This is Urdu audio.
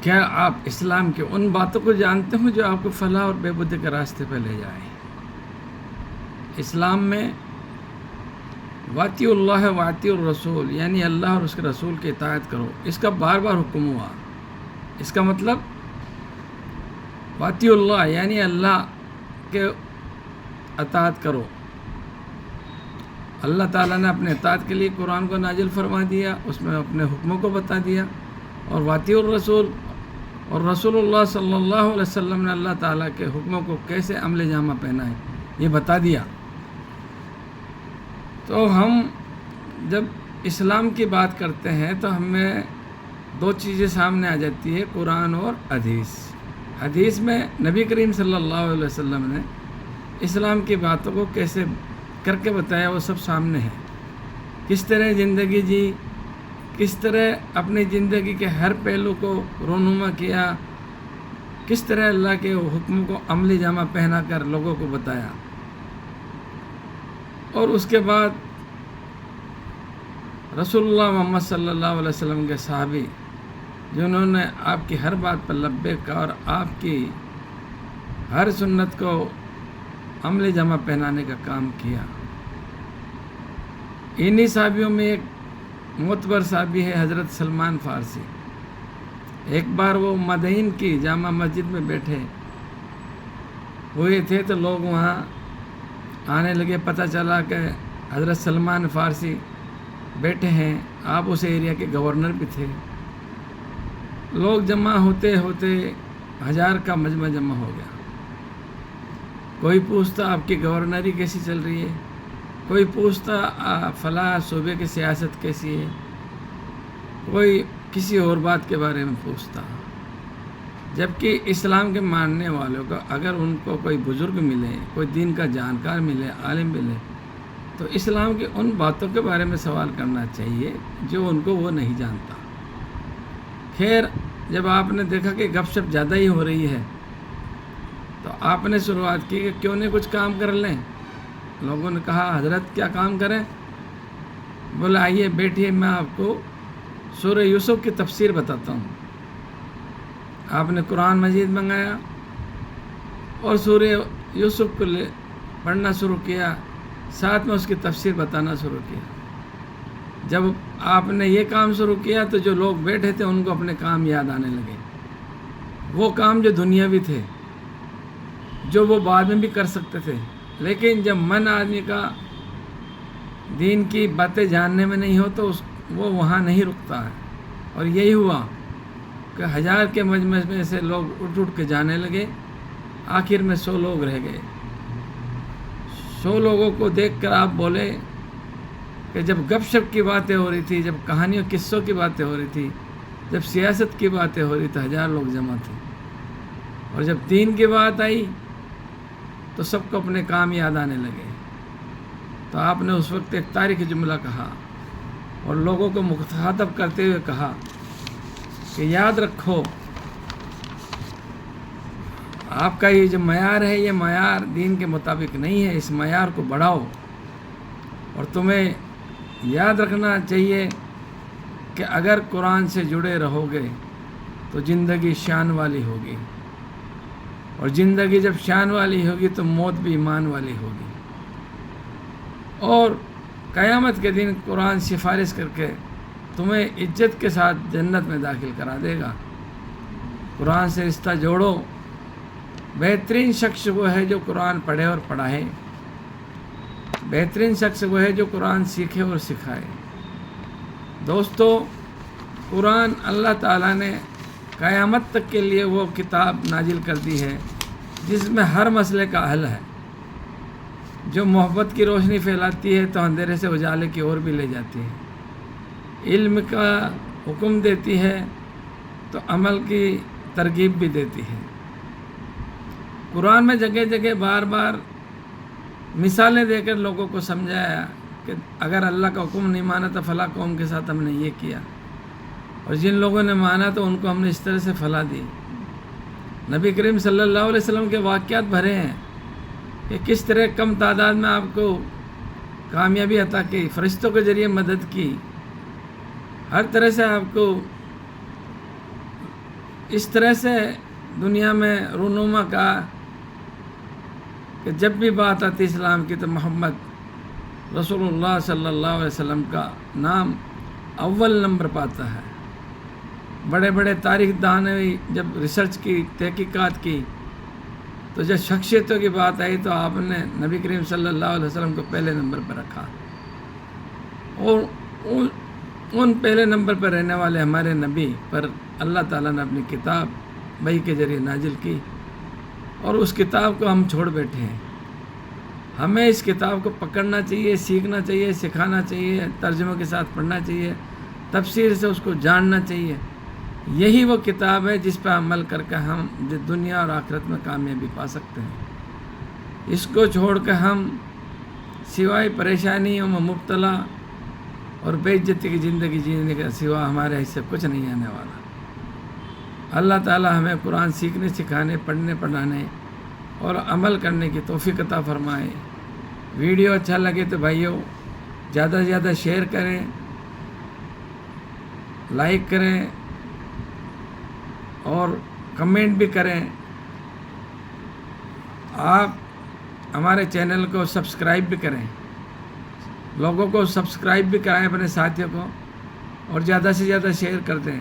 کیا آپ اسلام کی ان باتوں کو جانتے ہو جو آپ کو فلاح اور بے بودی کے راستے پہ لے جائیں؟ اسلام میں واطیع اللہ واطیع الرسول یعنی اللہ اور اس کے رسول کی اطاعت کرو، اس کا بار بار حکم ہوا۔ اس کا مطلب واطیع اللہ یعنی اللہ کے اطاعت کرو۔ اللہ تعالیٰ نے اپنے اطاعت کے لیے قرآن کو نازل فرما دیا، اس میں اپنے حکموں کو بتا دیا، اور واطیع الرسول اور رسول اللہ صلی اللہ علیہ وسلم نے اللہ تعالیٰ کے حکموں کو کیسے عمل جامہ پہنا ہے یہ بتا دیا۔ تو ہم جب اسلام کی بات کرتے ہیں تو ہمیں دو چیزیں سامنے آ جاتی ہے، قرآن اور حدیث۔ حدیث میں نبی کریم صلی اللہ علیہ وسلم نے اسلام کی باتوں کو کیسے کر کے بتایا، وہ سب سامنے ہے۔ کس طرح زندگی جی، کس طرح اپنی زندگی کے ہر پہلو کو رونما کیا، کس طرح اللہ کے حکم کو عملی جامہ پہنا کر لوگوں کو بتایا۔ اور اس کے بعد رسول اللہ محمد صلی اللہ علیہ وسلم کے صحابی جنہوں نے آپ کی ہر بات پر لبیک کہا اور آپ کی ہر سنت کو عملی جامہ پہنانے کا کام کیا۔ انہی صحابیوں میں ایک معتبر صحابی ہے حضرت سلمان فارسی۔ ایک بار وہ مدین کی جامع مسجد میں بیٹھے ہوئے تھے تو لوگ وہاں آنے لگے، پتہ چلا کہ حضرت سلمان فارسی بیٹھے ہیں، آپ اس ایریا کے گورنر بھی تھے۔ لوگ جمع ہوتے ہوتے 1000 کا مجمع جمع ہو گیا۔ کوئی پوچھتا آپ کی گورنری کیسی چل رہی ہے، کوئی پوچھتا فلاں صوبے کی سیاست کیسی ہے، کوئی کسی اور بات کے بارے میں پوچھتا۔ جبکہ اسلام کے ماننے والوں کو اگر ان کو کوئی بزرگ ملے، کوئی دین کا جانکار ملے، عالم ملے، تو اسلام کی ان باتوں کے بارے میں سوال کرنا چاہیے جو ان کو وہ نہیں جانتا۔ خیر، جب آپ نے دیکھا کہ گپ شپ زیادہ ہی ہو رہی ہے تو آپ نے شروعات کی کہ کیوں نہیں کچھ کام کر لیں۔ لوگوں نے کہا حضرت کیا کام کریں؟ بولا آئیے بیٹھیے، میں آپ کو سورہ یوسف کی تفسیر بتاتا ہوں۔ آپ نے قرآن مجید منگایا اور سورہ یوسف کو پڑھنا شروع کیا، ساتھ میں اس کی تفسیر بتانا شروع کیا۔ جب آپ نے یہ کام شروع کیا تو جو لوگ بیٹھے تھے ان کو اپنے کام یاد آنے لگے، وہ کام جو دنیاوی تھے، جو وہ بعد میں بھی کر سکتے تھے۔ لیکن جب من آدمی کا دین کی باتیں جاننے میں نہیں ہو تو وہ وہاں نہیں رکتا ہے۔ اور یہی ہوا کہ 1000 کے مجمع میں سے لوگ اٹھ کے جانے لگے، آخر میں 100 لوگ رہ گئے۔ 100 لوگوں کو دیکھ کر آپ بولے کہ جب گپ شپ کی باتیں ہو رہی تھی، جب کہانیوں قصوں کی باتیں ہو رہی تھی، جب سیاست کی باتیں ہو رہی تھی، 1000 لوگ جمع تھے، اور جب دین کی بات آئی تو سب کو اپنے کام یاد آنے لگے۔ تو آپ نے اس وقت ایک تاریخی جملہ کہا اور لوگوں کو مخاطب کرتے ہوئے کہا کہ یاد رکھو، آپ کا یہ جو معیار ہے یہ معیار دین کے مطابق نہیں ہے، اس معیار کو بڑھاؤ۔ اور تمہیں یاد رکھنا چاہیے کہ اگر قرآن سے جڑے رہو گے تو زندگی شان والی ہوگی، اور زندگی جب شان والی ہوگی تو موت بھی ایمان والی ہوگی، اور قیامت کے دن قرآن سفارش کر کے تمہیں عزت کے ساتھ جنت میں داخل کرا دے گا۔ قرآن سے رشتہ جوڑو۔ بہترین شخص وہ ہے جو قرآن پڑھے اور پڑھائے، بہترین شخص وہ ہے جو قرآن سیکھے اور سکھائے۔ دوستو، قرآن اللہ تعالیٰ نے قیامت تک کے لیے وہ کتاب نازل کر دی ہے جس میں ہر مسئلے کا حل ہے، جو محبت کی روشنی پھیلاتی ہے تو اندھیرے سے اجالے کی اور بھی لے جاتی ہے، علم کا حکم دیتی ہے تو عمل کی ترغیب بھی دیتی ہے۔ قرآن میں جگہ جگہ بار بار مثالیں دے کر لوگوں کو سمجھایا کہ اگر اللہ کا حکم نہیں مانا تو فلاں قوم کے ساتھ ہم نے یہ کیا، اور جن لوگوں نے مانا تو ان کو ہم نے اس طرح سے فلاں دی۔ نبی کریم صلی اللہ علیہ وسلم کے واقعات بھرے ہیں کہ کس طرح کم تعداد میں آپ کو کامیابی عطا کی، فرشتوں کے ذریعے مدد کی، ہر طرح سے آپ کو اس طرح سے دنیا میں رونما کا کہ جب بھی بات آتی اسلام کی تو محمد رسول اللہ صلی اللہ علیہ وسلم کا نام اول نمبر پاتا ہے۔ بڑے بڑے تاریخ دان نے جب ریسرچ کی، تحقیقات کی، تو جب شخصیتوں کی بات آئی تو آپ نے نبی کریم صلی اللہ علیہ وسلم کو پہلے نمبر پر رکھا، اور ان پہلے نمبر پر رہنے والے ہمارے نبی پر اللہ تعالیٰ نے اپنی کتاب وحی کے ذریعے نازل کی، اور اس کتاب کو ہم چھوڑ بیٹھے ہیں۔ ہمیں اس کتاب کو پکڑنا چاہیے، سیکھنا چاہیے، سکھانا چاہیے، ترجموں کے ساتھ پڑھنا چاہیے، تفسیر سے اس کو جاننا چاہیے۔ یہی وہ کتاب ہے جس پہ عمل کر کے ہم دنیا اور آخرت میں کامیابی پا سکتے ہیں۔ اس کو چھوڑ کے ہم سوائے پریشانیوں میں مبتلا اور بے عزتی کی زندگی جینے کے سوا ہمارے حصے کچھ نہیں آنے والا۔ اللہ تعالی ہمیں قرآن سیکھنے، سکھانے، پڑھنے، پڑھانے اور عمل کرنے کی توفیق عطا فرمائے۔ ویڈیو اچھا لگے تو بھائیوں زیادہ سے زیادہ شیئر کریں، لائک کریں اور کمنٹ بھی کریں۔ آپ ہمارے چینل کو سبسکرائب بھی کریں، لوگوں کو سبسکرائب بھی کرائیں اپنے ساتھیوں کو، اور زیادہ سے زیادہ شیئر کر دیں۔